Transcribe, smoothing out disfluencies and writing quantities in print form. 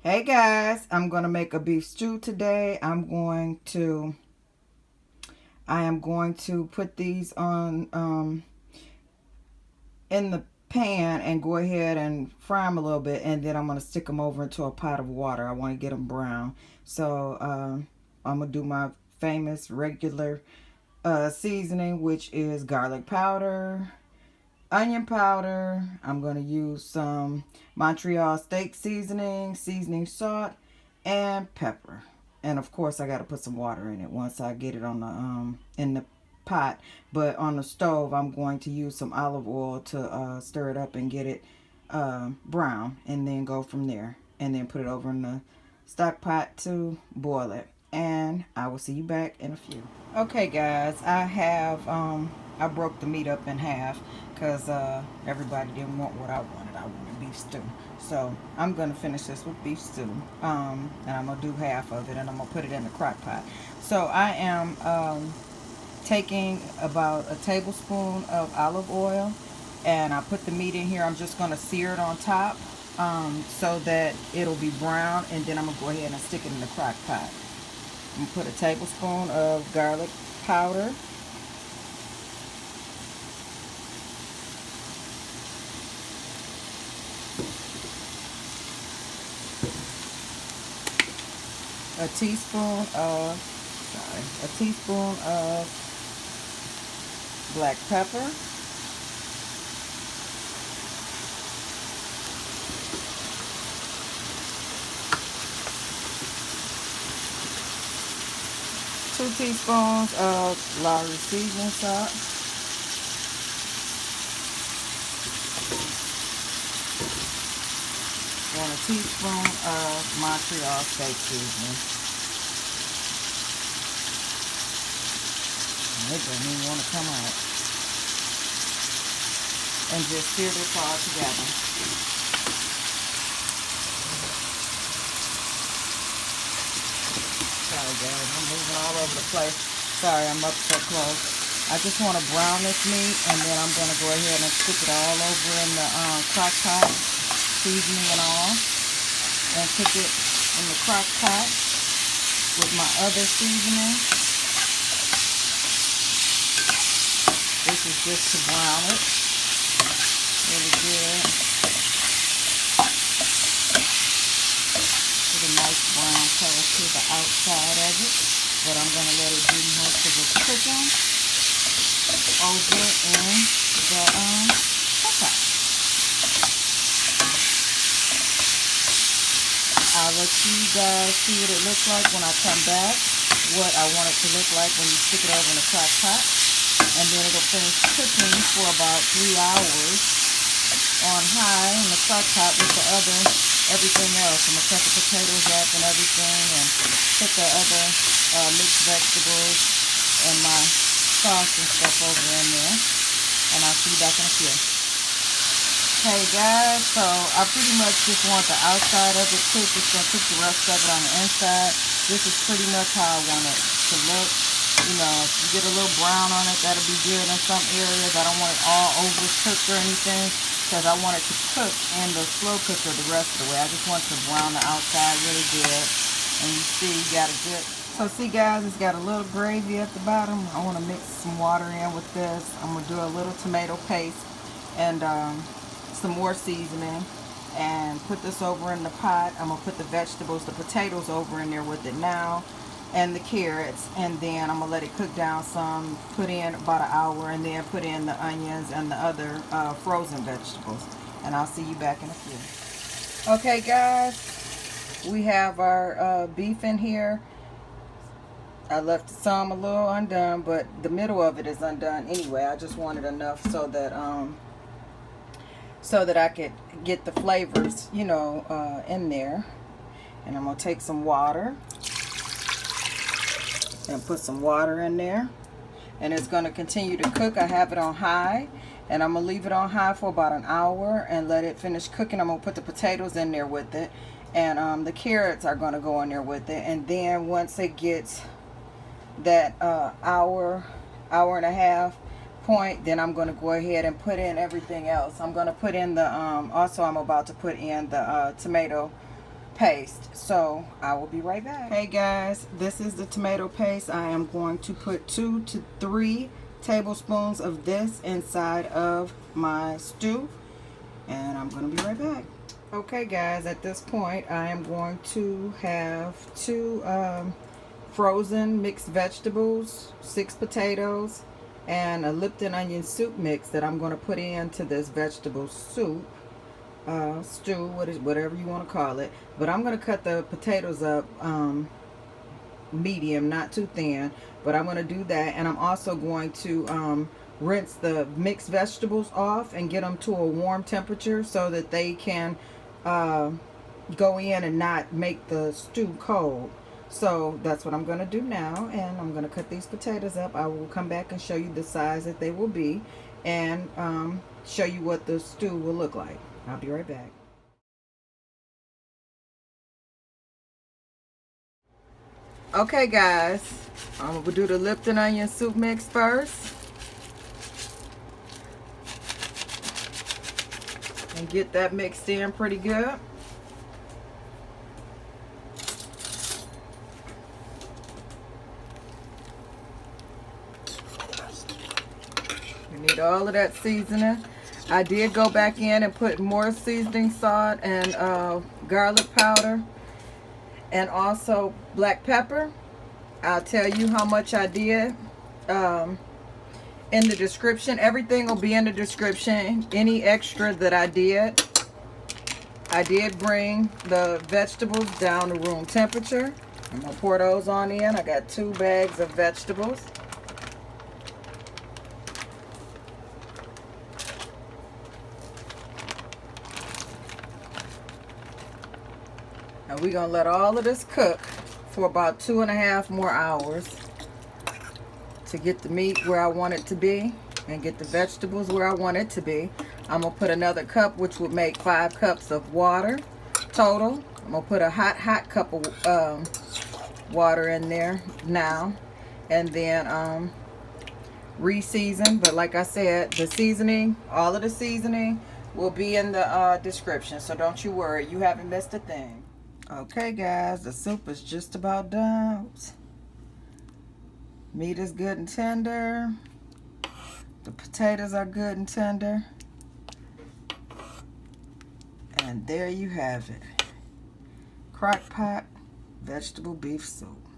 Hey guys, I'm going to make a beef stew today. I am going to put these on in the pan and go ahead and fry them a little bit, and then I'm going to stick them over into a pot of water. I want to get them brown. So I'm going to do my famous regular seasoning, which is garlic powder, onion powder. I'm going to use some Montreal steak seasoning salt, and pepper. And of course I got to put some water in it once I get it on the in the pot. But on the stove I'm going to use some olive oil to stir it up and get it brown, and then go from there, and then put it over in the stock pot to boil it. And I will see you back in a few. Okay guys, I broke the meat up in half because everybody didn't want what I wanted. I wanted beef stew. So I'm going to finish this with beef stew. And I'm going to do half of it, and I'm going to put it in the crock pot. So I am taking about a tablespoon of olive oil, and I put the meat in here. I'm just going to sear it on top so that it'll be brown, and then I'm going to go ahead and stick it in the crock pot. I'm going to put a tablespoon of garlic powder, a teaspoon of black pepper, two teaspoons of Lawry seasoning salt, and a teaspoon of Montreal steak seasoning. It doesn't even want to come out. And just stir this all together. Sorry guys, I'm moving all over the place. Sorry, I'm up so close. I just want to brown this meat, and then I'm going to go ahead and stick it all over in the crock pot, seasoning and all, and cook it in the crock pot with my other seasoning. This is just to brown it really good. Get a nice brown color to the outside of it, but I'm going to let it do most of the cooking over in the crock pot. I'll let you guys see what it looks like when I come back, what I want it to look like when you stick it over in the crock pot. And then it'll finish cooking for about 3 hours on high in the crock pot with the other, everything else. I'm going to cut the potatoes up and everything, and put the other mixed vegetables and my sauce and stuff over in there. And I'll see you back in a few. Hey guys, so I pretty much just want the outside of it cooked. It's going to cook the rest of it on the inside. This is pretty much how I want it to look. You know, if you get a little brown on it, that'll be good in some areas. I don't want it all overcooked or anything, because I want it to cook in the slow cooker the rest of the way. I just want to brown the outside really good. And you see, you got a good... So see guys, it's got a little gravy at the bottom. I want to mix some water in with this. I'm going to do a little tomato paste and some more seasoning, and put this over in the pot. I'm going to put the vegetables, the potatoes over in there with it now, and the carrots, and then I'm gonna let it cook down some, put in about an hour, and then put in the onions and the other frozen vegetables. And I'll see you back in a few. Okay guys, we have our beef in here. I left some a little undone, but the middle of it is undone anyway. I just wanted enough so that I could get the flavors, you know, in there. And I'm gonna take some water and put some water in there, and it's going to continue to cook. I have it on high, and I'm going to leave it on high for about an hour and let it finish cooking. I'm going to put the potatoes in there with it, and the carrots are going to go in there with it. And then once it gets that hour and a half point, then I'm going to go ahead and put in everything else. I'm going to put in the also I'm about to put in the tomato paste. So I will be right back. Hey guys, this is the tomato paste. I am going to put 2 to 3 tablespoons of this inside of my stew, and I'm going to be right back. Okay guys, at this point I am going to have 2 frozen mixed vegetables, 6 potatoes, and a Lipton onion soup mix that I'm going to put into this vegetable soup, stew, whatever you want to call it. But I'm going to cut the potatoes up medium, not too thin, but I'm going to do that. And I'm also going to rinse the mixed vegetables off and get them to a warm temperature so that they can go in and not make the stew cold. So that's what I'm going to do now, and I'm going to cut these potatoes up. I will come back and show you the size that they will be, and show you what the stew will look like. I'll be right back. Okay guys, I'm going to do the Lipton onion soup mix first. And get that mixed in pretty good. You need all of that seasoning. I did go back in and put more seasoning salt and garlic powder and also black pepper. I'll tell you how much I did in the description. Everything will be in the description. Any extra that I did bring the vegetables down to room temperature. I'm gonna pour those on in. I got 2 bags of vegetables. And we're gonna let all of this cook for about 2.5 more hours to get the meat where I want it to be and get the vegetables where I want it to be. I'm gonna put another cup, which would make 5 cups of water total. I'm gonna put a hot cup of water in there now, and then re-season. But like I said, the seasoning, all of the seasoning will be in the description, so don't you worry, you haven't missed a thing. Okay guys, the soup is just about done. Oops. Meat is good and tender. The potatoes are good and tender. And there you have it. Crock pot vegetable beef soup.